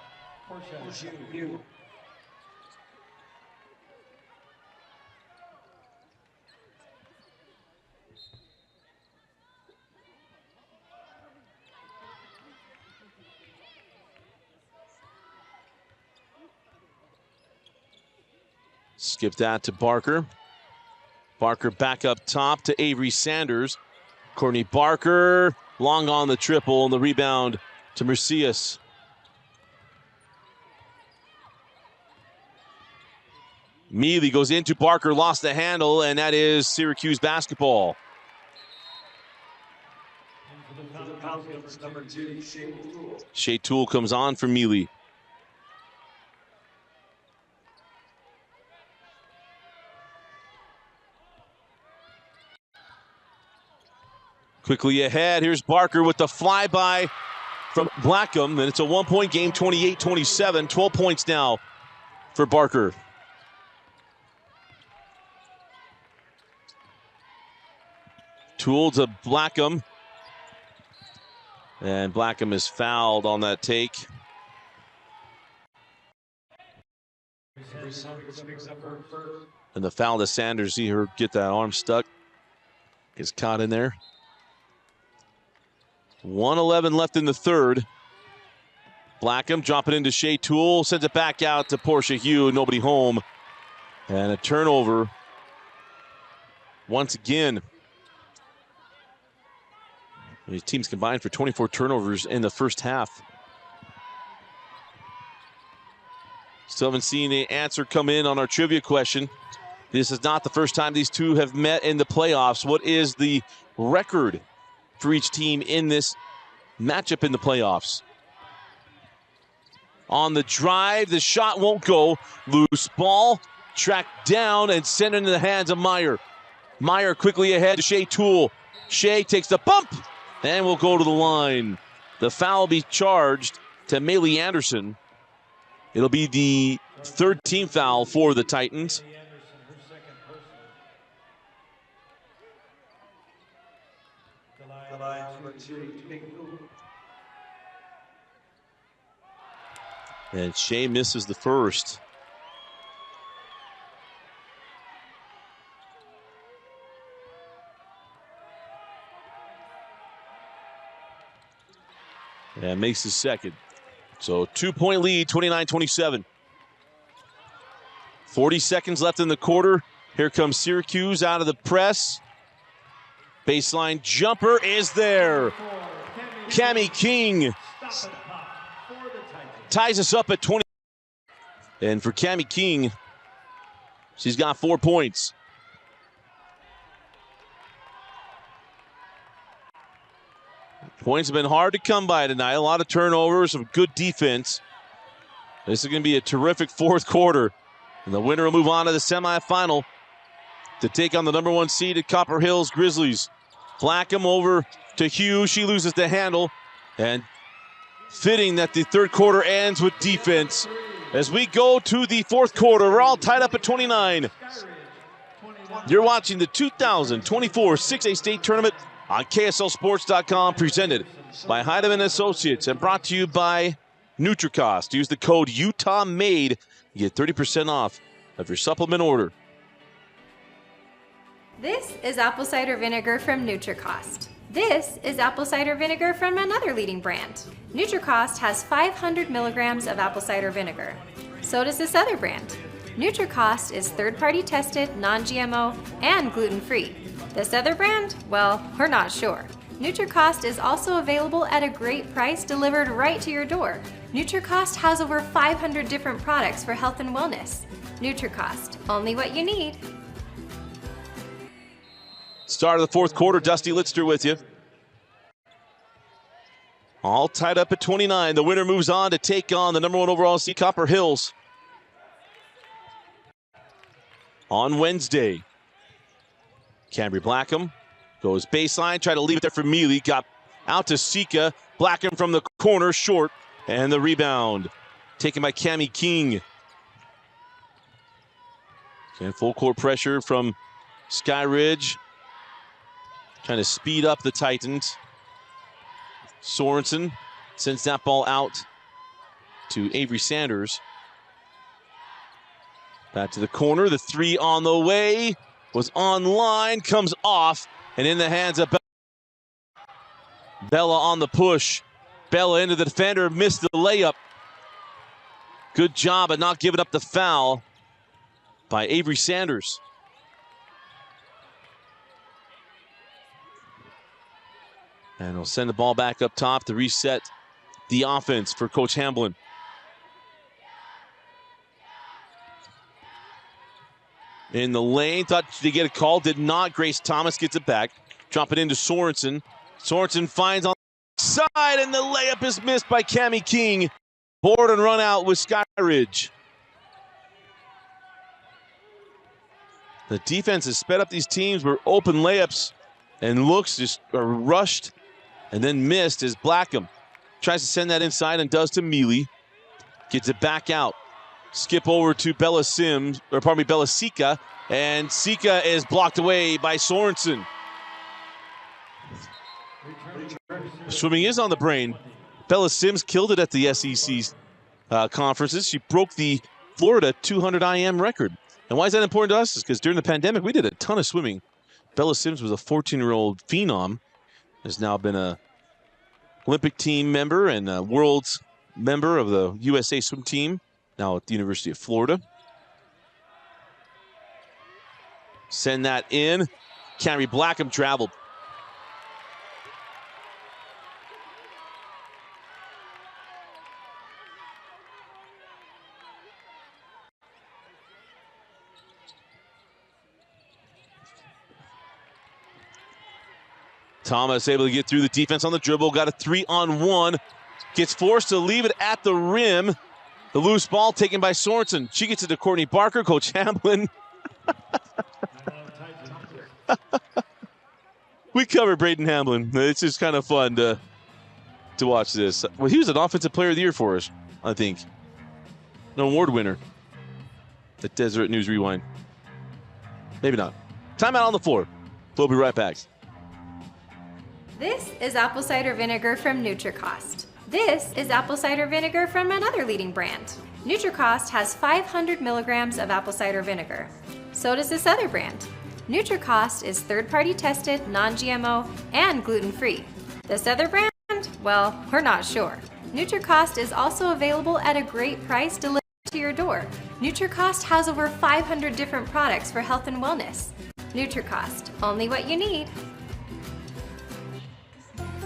Speaker 1: Skip that to Barker. Barker back up top to Avery Sanders. Courtney Barker, long on the triple, and the rebound to Mercius. Mealy goes into Barker, lost the handle, and that is Syracuse basketball. Shea Toole comes on for Mealy. Quickly ahead, here's Barker with the flyby from Blackham, and it's a one-point game, 28-27, 12 points now for Barker. Toole to Blackham, and Blackham is fouled on that take. And the foul to Sanders, see her get that arm stuck, gets caught in there. 1:11 left in the third. Blackham dropping into Shea Toole, sends it back out to Portia Hugh, nobody home. And a turnover once again. These teams combined for 24 turnovers in the first half. Still haven't seen the answer come in on our trivia question. This is not the first time these two have met in the playoffs. What is the record for each team in this matchup in the playoffs? On the drive, the shot won't go. Loose ball, tracked down and sent into the hands of Meyer. Meyer quickly ahead to Shea Toole. Shea takes the bump and will go to the line. The foul will be charged to Maylee Anderson. It'll be the third team foul for the Titans. And Shea misses the first. And makes his second. So 2-point lead, 29-27. 40 seconds left in the quarter. Here comes Syracuse out of the press. Baseline jumper is there. Cammie King ties us up at 20. And for Cammie King, she's got 4 points. Points have been hard to come by tonight. A lot of turnovers, some good defense. This is going to be a terrific fourth quarter. And the winner will move on to the semifinal to take on the number 1 seed at Copper Hills Grizzlies. Blackham over to Hugh. She loses the handle. And fitting that the third quarter ends with defense. As we go to the fourth quarter, we're all tied up at 29. You're watching the 2024 6A State Tournament on KSLSports.com, presented by Heidemann Associates and brought to you by NutriCost. Use the code UTAHMADE. You get 30% off of your supplement order.
Speaker 3: This is apple cider vinegar from NutriCost. This is apple cider vinegar from another leading brand. NutriCost has 500 milligrams of apple cider vinegar. So does this other brand. NutriCost is third-party tested, non-GMO, and gluten-free. This other brand? Well, we're not sure. NutriCost is also available at a great price delivered right to your door. NutriCost has over 500 different products for health and wellness. NutriCost, only what you need.
Speaker 1: Start of the fourth quarter, Dusty Litster with you. All tied up at 29. The winner moves on to take on the #1 overall seed Copper Hills on Wednesday. Cambry Blackham goes baseline, try to leave it there for Mealy. Got out to Sika. Blackham from the corner, short. And the rebound taken by Cammie King. And full court pressure from Skyridge. Trying to speed up the Titans. Sorensen sends that ball out to Avery Sanders. Back to the corner. The three on the way. Was on line. Comes off. And in the hands of Bella. Bella on the push. Bella into the defender. Missed the layup. Good job at not giving up the foul by Avery Sanders. And he'll send the ball back up top to reset the offense for Coach Hamblin. In the lane, thought to get a call, did not. Grace Thomas gets it back. Drop it into Sorensen. Sorensen finds on the side, and the layup is missed by Cammie King. Board and run out with Skyridge. The defense has sped up these teams where open layups and looks just are rushed and then missed as Blackham tries to send that inside and does to Mealy. Gets it back out. Skip over to Bella Sika, and Sika is blocked away by Sorensen. Swimming is on the brain. Bella Sims killed it at the SEC conferences. She broke the Florida 200 IM record. And why is that important to us? Is because during the pandemic, we did a ton of swimming. Bella Sims was a 14-year-old phenom. Has now been a Olympic team member and a world's member of the USA swim team, now at the University of Florida. Send that in. Cambry Blackham traveled. Thomas able to get through the defense on the dribble. Got a 3-on-1. Gets forced to leave it at the rim. The loose ball taken by Sorensen. She gets it to Courtney Barker. Coach Hamblin. We covered Braden Hamblin. It's just kind of fun to watch this. Well, he was an Offensive Player of the Year for us, I think. An award winner at Deseret News Rewind. Maybe not. Timeout on the floor. We'll be right back.
Speaker 3: This is apple cider vinegar from NutriCost. This is apple cider vinegar from another leading brand. NutriCost has 500 milligrams of apple cider vinegar. So does this other brand. NutriCost is third-party tested, non-GMO, and gluten-free. This other brand? Well, we're not sure. NutriCost is also available at a great price delivered to your door. NutriCost has over 500 different products for health and wellness. NutriCost, only what you need.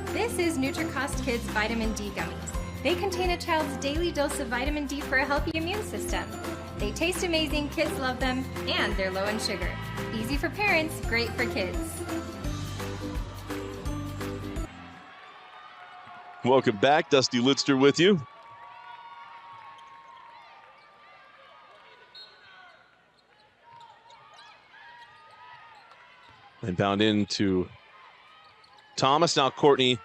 Speaker 3: This is NutriCost Kids Vitamin D Gummies. They contain a child's daily dose of vitamin D for a healthy immune system. They taste amazing, kids love them, and they're low in sugar. Easy for parents, great for kids.
Speaker 1: Welcome back. Dusty Litster with you. Inbound into Thomas. Now Courtney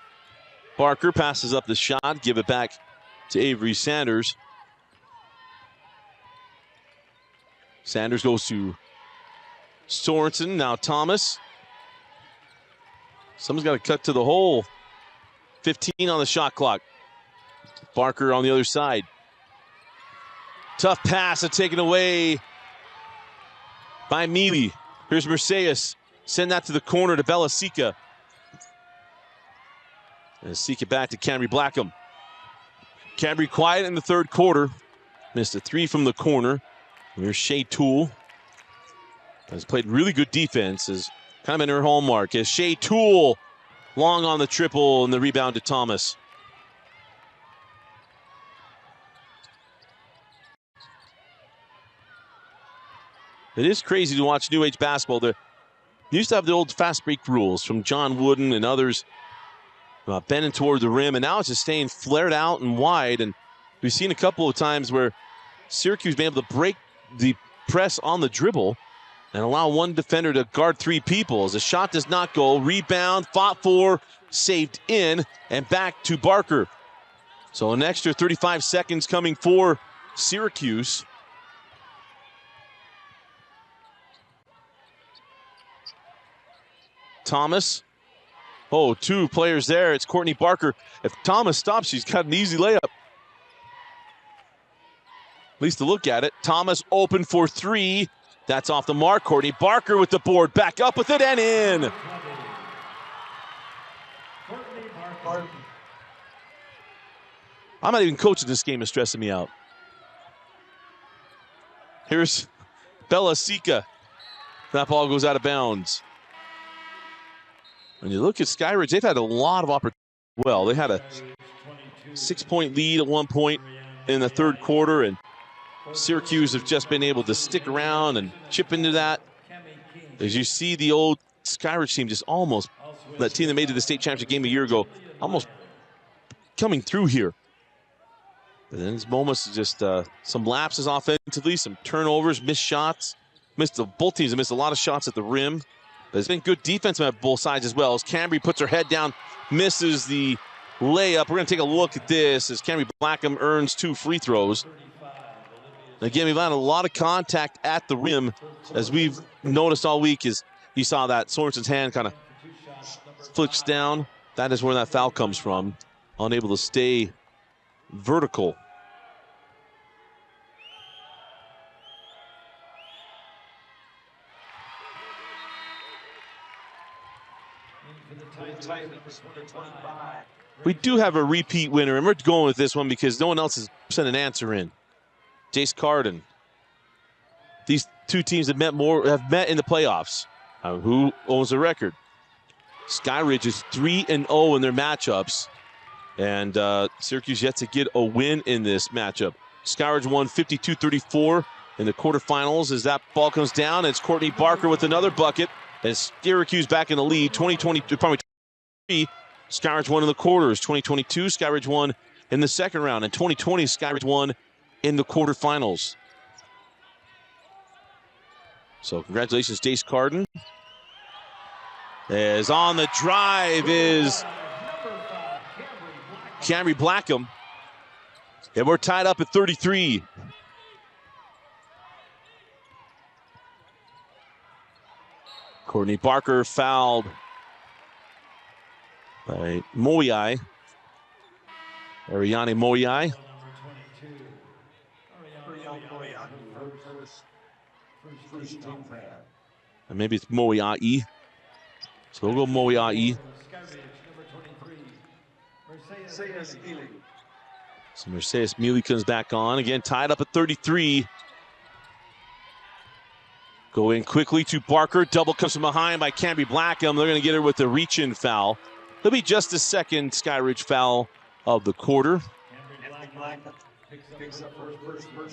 Speaker 1: Barker passes up the shot. Give it back to Avery Sanders. Sanders goes to Sorensen. Now Thomas. Someone's got to cut to the hole. 15 on the shot clock. Barker on the other side. Tough pass taken away by Mealy. Here's Mercedes. Send that to the corner to Bella Sika. And Sika back to Cambry Blackham. Cambry quiet in the third quarter. Missed a three from the corner. Here's Shea Toole. Has played really good defense. Is kind of in her hallmark. As Shea Toole Long on the triple and the rebound to Thomas. It is crazy to watch New Age basketball. They used to have the old fast break rules from John Wooden and others bending toward the rim, and now it's just staying flared out and wide. And we've seen a couple of times where Syracuse been able to break the press on the dribble and allow one defender to guard three people. As the shot does not go, rebound, fought for, saved in, and back to Barker. So an extra 35 seconds coming for Syracuse. Thomas. Oh, two players there. It's Courtney Barker. If Thomas stops, she's got an easy layup. At least to look at it. Thomas open for three. That's off the mark. Courtney Barker with the board. Back up with it and in. I'm not even coaching this game. It's stressing me out. Here's Bella Sika. That ball goes out of bounds. When you look at Skyridge, they've had a lot of opportunities. Well, they had a 6-point lead at one point in the third quarter, and Syracuse have just been able to stick around and chip into that. As you see the old Skyridge team just almost, that team that made it to the state championship game a year ago, almost coming through here. And then there's moments of just some lapses offensively, some turnovers, missed shots. Both teams have missed a lot of shots at the rim. There's been good defense on both sides as well. As Cambry puts her head down, misses the layup. We're going to take a look at this as Cambry Blackham earns 2 free throws. Again, we've had a lot of contact at the rim, as we've noticed all week. Is you saw that Sorensen's hand kind of flicks down. That is where that foul comes from. Unable to stay vertical. We do have a repeat winner, and we're going with this one because no one else has sent an answer in. Jace Carden. These two teams have met in the playoffs. Who owns the record? Skyridge is 3-0 in their matchups, and Syracuse yet to get a win in this matchup. Skyridge won 52-34 in the quarterfinals. As that ball comes down, it's Courtney Barker with another bucket. As Syracuse back in the lead, 2023. Skyridge won in the quarters. 2022, Skyridge won in the second round. And 2020, Skyridge won in the quarterfinals. So congratulations, Jace Carden. As on the drive is Cambry Blackham. And we're tied up at 33. Courtney Barker fouled by Moyai. Ariane Moyai. And maybe it's Moyai. So we'll go Moyai. So Mercedes Mealy comes back on. Again, tied up at 33. Go in quickly to Barker. Double comes from behind by Cambry Blackham. They're going to get her with the reach-in foul. It'll be just the second Skyridge foul of the quarter.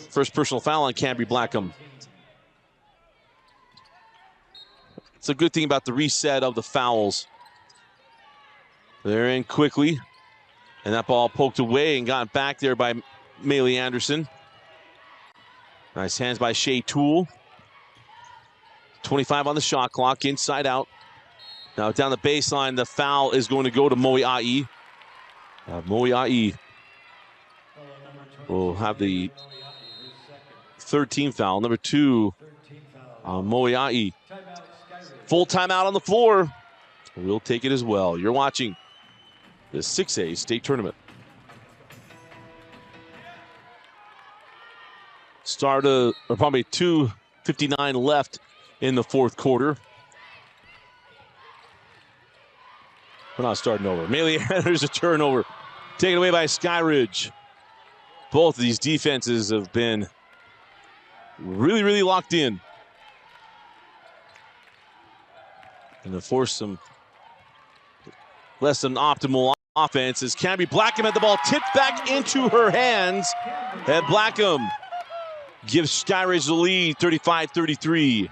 Speaker 1: First personal foul on Cambry Blackham. It's a good thing about the reset of the fouls. They're in quickly. And that ball poked away and got back there by Maylee Anderson. Nice hands by Shea Toole. 25 on the shot clock, inside out. Now down the baseline, the foul is going to go to Moiai. Moiai will have the third team foul. Number 2, Moiai. Full timeout on the floor. We'll take it as well. You're watching the 6A state tournament. Probably 2:59 left in the fourth quarter. We're not starting over. Maylee, there's a turnover. Taken away by Skyridge. Both of these defenses have been really, really locked in. And to force some less than optimal offense as Cambry Blackham had the ball tipped back into her hands. And Blackham gives Skyridge the lead, 35-33.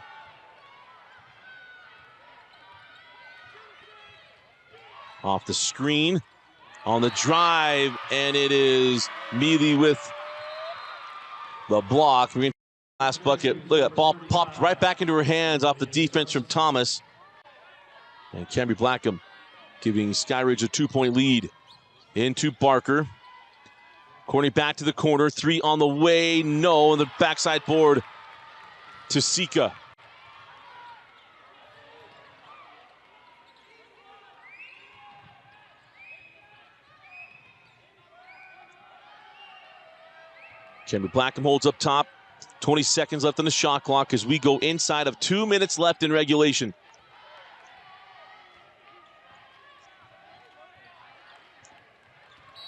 Speaker 1: Off the screen, on the drive, and it is Mealy with the block. Last bucket, look at that ball popped right back into her hands off the defense from Thomas. And Cambry Blackham giving Skyridge a 2-point lead. Into Barker. Courtney back to the corner, 3 on the way, no, and the backside board to Sika. Cambry Blackham holds up top. 20 seconds left on the shot clock as we go inside of 2 minutes left in regulation.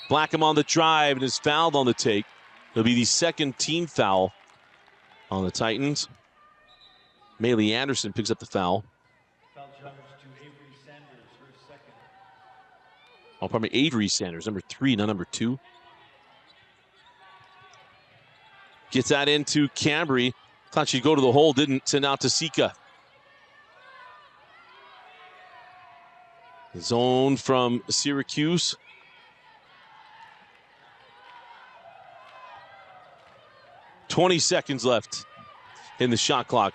Speaker 1: Blackham on the drive and is fouled on the take. It'll be the second team foul on the Titans. Maylee Anderson picks up the foul.
Speaker 2: Foul charge to Avery Sanders, her second.
Speaker 1: Oh, probably Avery Sanders, number 3, not number 2. Gets that into Cambry. Thought she'd go to the hole, didn't. Send out to Sika. Zone from Syracuse. .20 seconds left in the shot clock.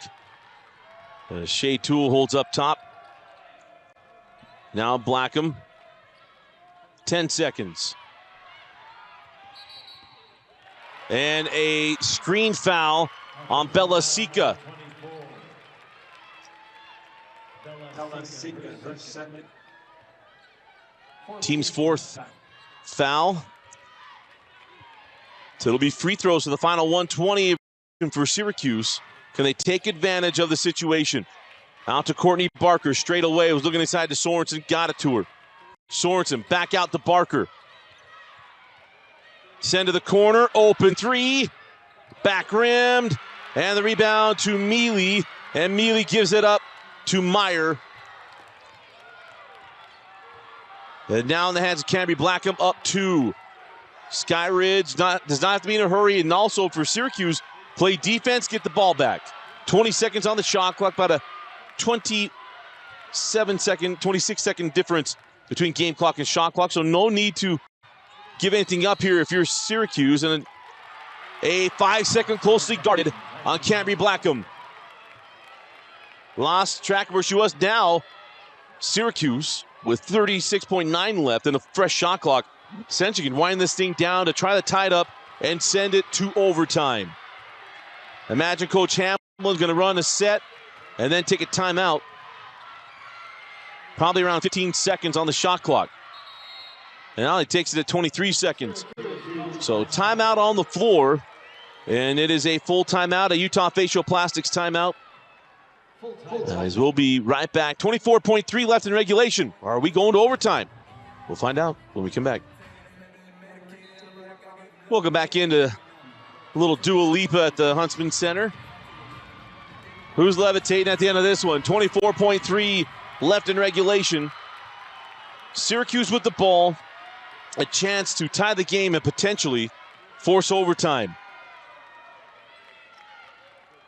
Speaker 1: Shea Toole holds up top. Now Blackham. 10 seconds. And a screen foul on Bella Sika. Team's 4th foul. So it'll be free throws to the final 120 for Syracuse. Can they take advantage of the situation? Out to Courtney Barker straight away. Was looking inside to Sorensen. Got it to her. Sorensen back out to Barker. Send to the corner. Open 3. Back rimmed. And the rebound to Mealy. And Mealy gives it up to Meyer. And now in the hands of Cambry Blackham, up 2. Skyridge does not have to be in a hurry, and also for Syracuse, play defense, get the ball back. 20 seconds on the shot clock, about a 26-second difference between game clock and shot clock, so no need to give anything up here if you're Syracuse. And a 5-second closely guarded on Cambry Blackham. Lost track of where she was. Now, Syracuse with 36.9 left and a fresh shot clock. Essentially can wind this thing down to try to tie it up and send it to overtime. Imagine Coach Hamlin's going to run a set and then take a timeout. Probably around 15 seconds on the shot clock. And now he takes it at 23 seconds. So timeout on the floor. And it is a full timeout, a Utah Facial Plastics timeout. As we'll be right back. 24.3 left in regulation. Are we going to overtime? We'll find out when we come back. Welcome back into a little Dua Lipa at the Huntsman Center. Who's levitating at the end of this one? 24.3 left in regulation. Syracuse with the ball. A chance to tie the game and potentially force overtime.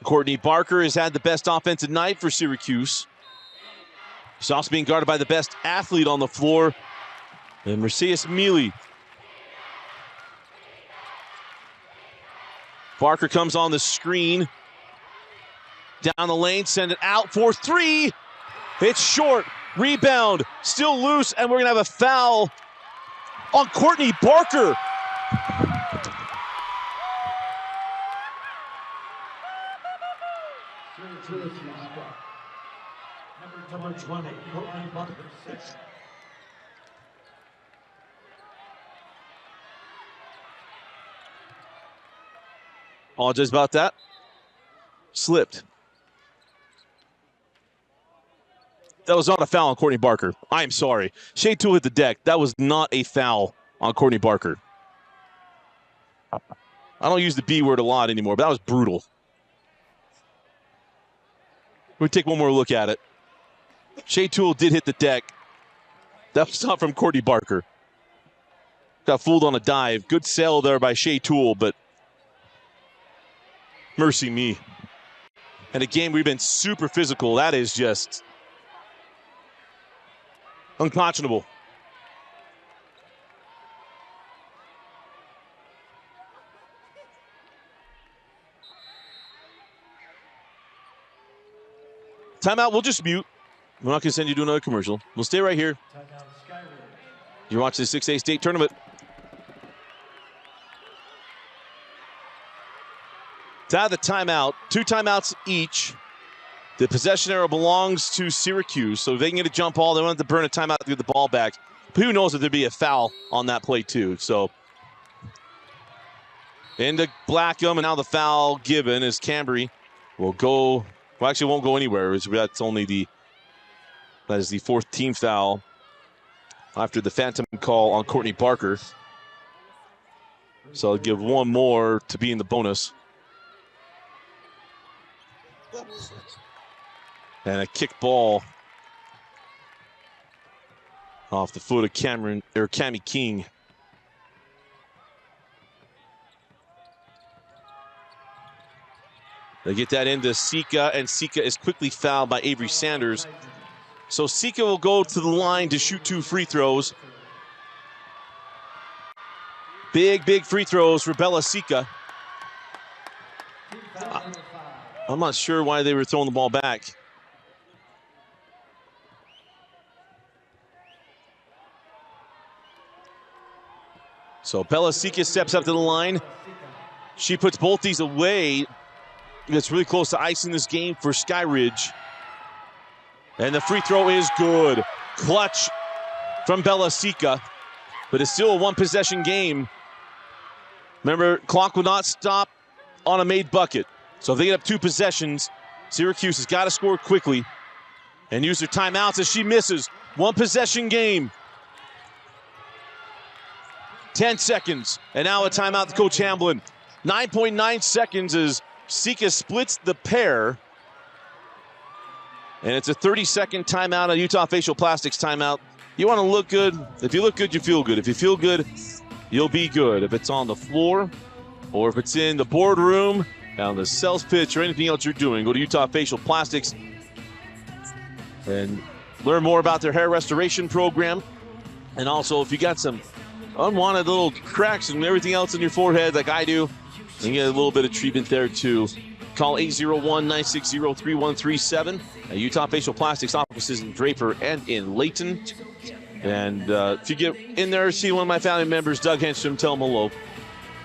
Speaker 1: Courtney Barker has had the best offensive night for Syracuse. He's also being guarded by the best athlete on the floor, and Mercedes Mealy. Barker comes on the screen. Down the lane, send it out for 3. It's short. Rebound, still loose, and we're going to have a foul on Courtney Barker.
Speaker 2: Number 20, Courtney Barker, 6.
Speaker 1: Apologize about that. Slipped. That was not a foul on Courtney Barker. I'm sorry. Shea Toole hit the deck. That was not a foul on Courtney Barker. I don't use the B word a lot anymore, but that was brutal. We'll take one more look at it. Shea Toole did hit the deck. That was not from Courtney Barker. Got fooled on a dive. Good sell there by Shea Toole, but mercy me. And a game we've been super physical. That is just unconscionable. Timeout, we'll just mute. We're not going to send you to another commercial. We'll stay right here. You're watching the 6A state tournament. To have the timeout, 2 timeouts each. The possession arrow belongs to Syracuse, so if they can get a jump ball, they want to burn a timeout to get the ball back. But who knows if there'd be a foul on that play too. So into Blackham, and now the foul given as Cambry will go. Well, actually, won't go anywhere. That's only that is the 4th team foul after the phantom call on Courtney Barker. So I'll give one more to be in the bonus. And a kick ball off the foot of Cami King. They get that into Sika, and Sika is quickly fouled by Avery Sanders. So Sika will go to the line to shoot 2 free throws. Big free throws for Bella Sika. I'm not sure why they were throwing the ball back. So Bella Sika steps up to the line. She puts both these away. It's really close to icing this game for Skyridge. And the free throw is good. Clutch from Bella Sika. But it's still a 1-possession game. Remember, clock will not stop on a made bucket. So if they get up 2 possessions, Syracuse has got to score quickly and use their timeouts as she misses. 1-possession game. 10 seconds. And now a timeout to Coach Hamblin. 9.9 seconds as Sika splits the pair. And it's a 30-second timeout, a Utah Facial Plastics timeout. You want to look good. If you look good, you feel good. If you feel good, you'll be good. If it's on the floor or if it's in the boardroom, on the sales pitch, or anything else you're doing, go to Utah Facial Plastics and learn more about their hair restoration program. And also, if you got some unwanted little cracks and everything else in your forehead like I do, you get a little bit of treatment there too. Call 801-960-3137 at Utah Facial Plastics offices in Draper and in Layton. And if you get in there, see one of my family members, Doug Henstrom, tell him hello.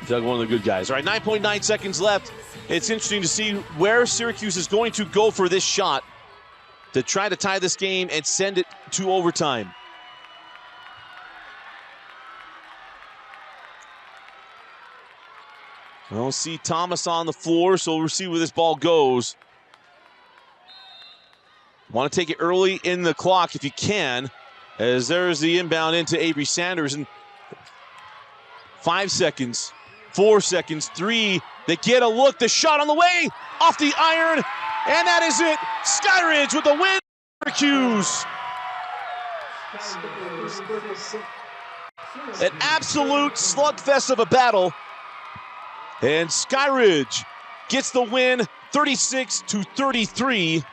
Speaker 1: Doug, one of the good guys. All right, 9.9 seconds left. It's interesting to see where Syracuse is going to go for this shot to try to tie this game and send it to overtime. I don't see Thomas on the floor, so we'll see where this ball goes. Want to take it early in the clock if you can, as there's the inbound into Avery Sanders. And 5 seconds, 4 seconds, 3. They get a look. The shot on the way, off the iron, and that is it. Skyridge with the win. Syracuse. An absolute slugfest of a battle. And Skyridge gets the win, 36-33.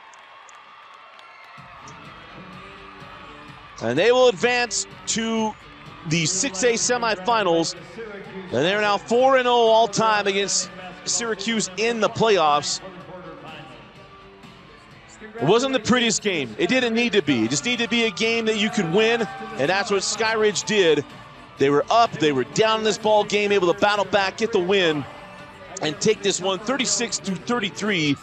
Speaker 1: And they will advance to the 6A semifinals. And they're now 4-0 all-time against Syracuse in the playoffs. It wasn't the prettiest game. It didn't need to be. It just needed to be a game that you could win, and that's what Skyridge did. They were up, they were down in this ball game, able to battle back, get the win, and take this one 36-33